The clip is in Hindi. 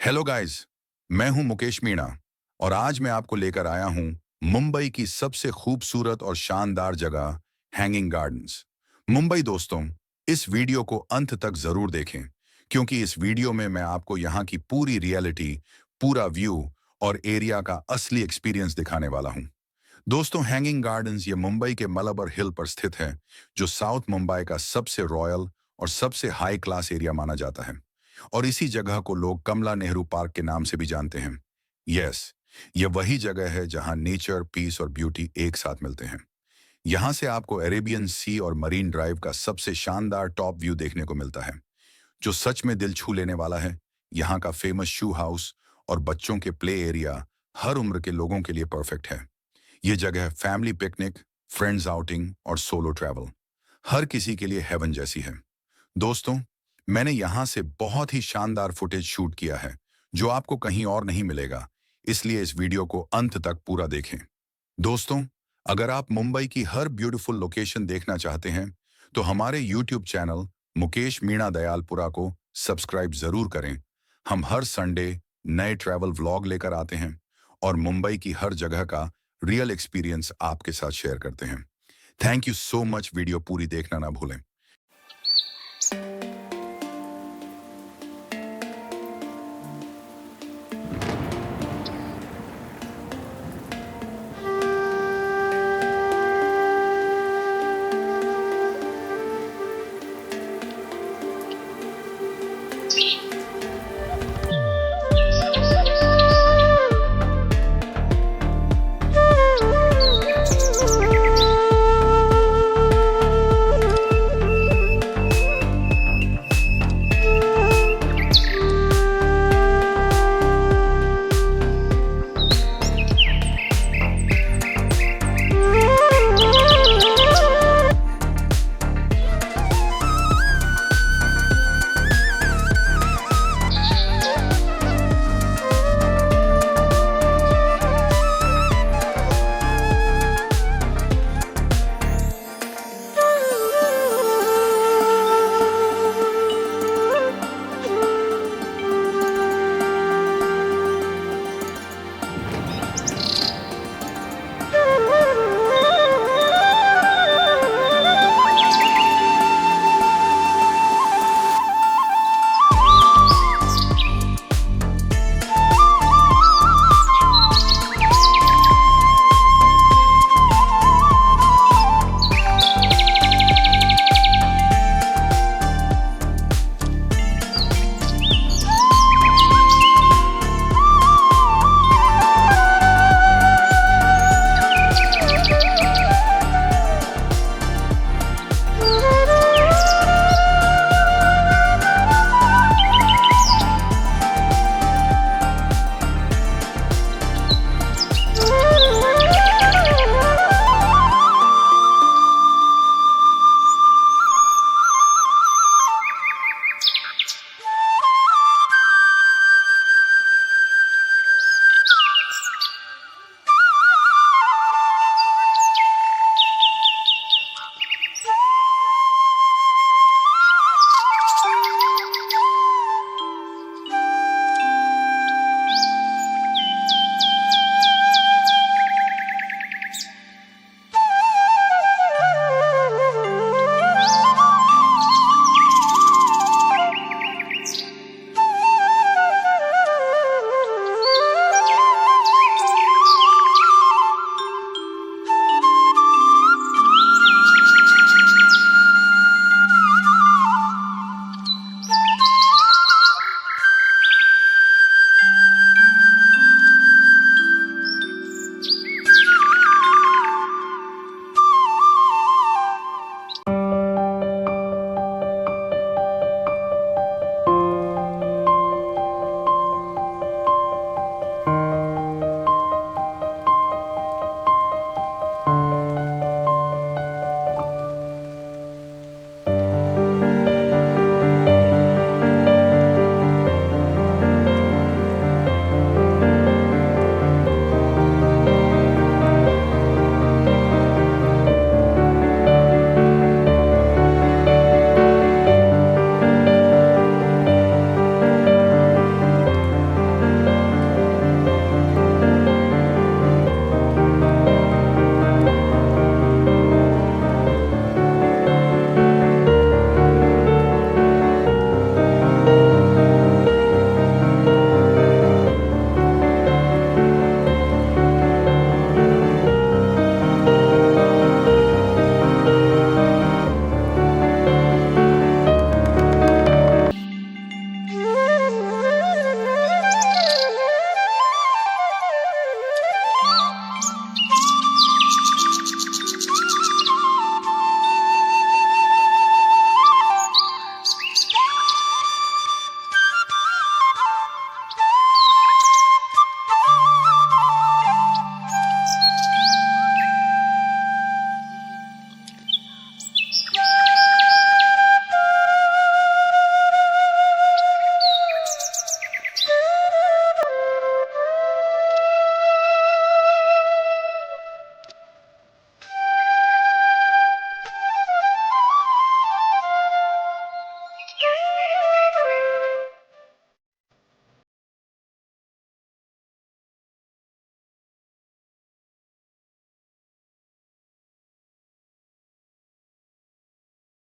हेलो गाइस, मैं हूं मुकेश मीणा और आज मैं आपको लेकर आया हूं मुंबई की सबसे खूबसूरत और शानदार जगह हैंगिंग गार्डन्स। मुंबई दोस्तों, इस वीडियो को अंत तक जरूर देखें क्योंकि इस वीडियो में मैं आपको यहां की पूरी रियलिटी, पूरा व्यू और एरिया का असली एक्सपीरियंस दिखाने वाला हूं। दोस्तों, हैंगिंग गार्डन्स ये मुंबई के मलबार हिल पर स्थित है, जो साउथ मुंबई का सबसे रॉयल और सबसे हाई क्लास एरिया माना जाता है। और इसी जगह को लोग कमला नेहरू पार्क के नाम से भी जानते हैं। यस, ये वही जगह है जहां नेचर, पीस और ब्यूटी एक साथ मिलते हैं। यहां से आपको अरेबियन सी और मरीन ड्राइव का सबसे शानदार टॉप व्यू देखने को मिलता है, जो सच में दिल छू लेने वाला है। यहाँ का फेमस शू हाउस और बच्चों के प्ले एरिया हर उम्र के लोगों के लिए परफेक्ट है। ये जगह फैमिली पिकनिक, फ्रेंड्स आउटिंग और सोलो ट्रैवल हर किसी के लिए हेवन जैसी है। दोस्तों, मैंने यहाँ से बहुत ही शानदार फुटेज शूट किया है, जो आपको कहीं और नहीं मिलेगा, इसलिए इस वीडियो को अंत तक पूरा देखें। दोस्तों, अगर आप मुंबई की हर ब्यूटीफुल लोकेशन देखना चाहते हैं, तो हमारे यूट्यूब चैनल मुकेश मीणा दयालपुरा को सब्सक्राइब जरूर करें। हम हर संडे नए ट्रैवल व्लॉग लेकर आते हैं और मुंबई की हर जगह का रियल एक्सपीरियंस आपके साथ शेयर करते हैं। Thank you so much. Video पूरी देखना ना भूलें।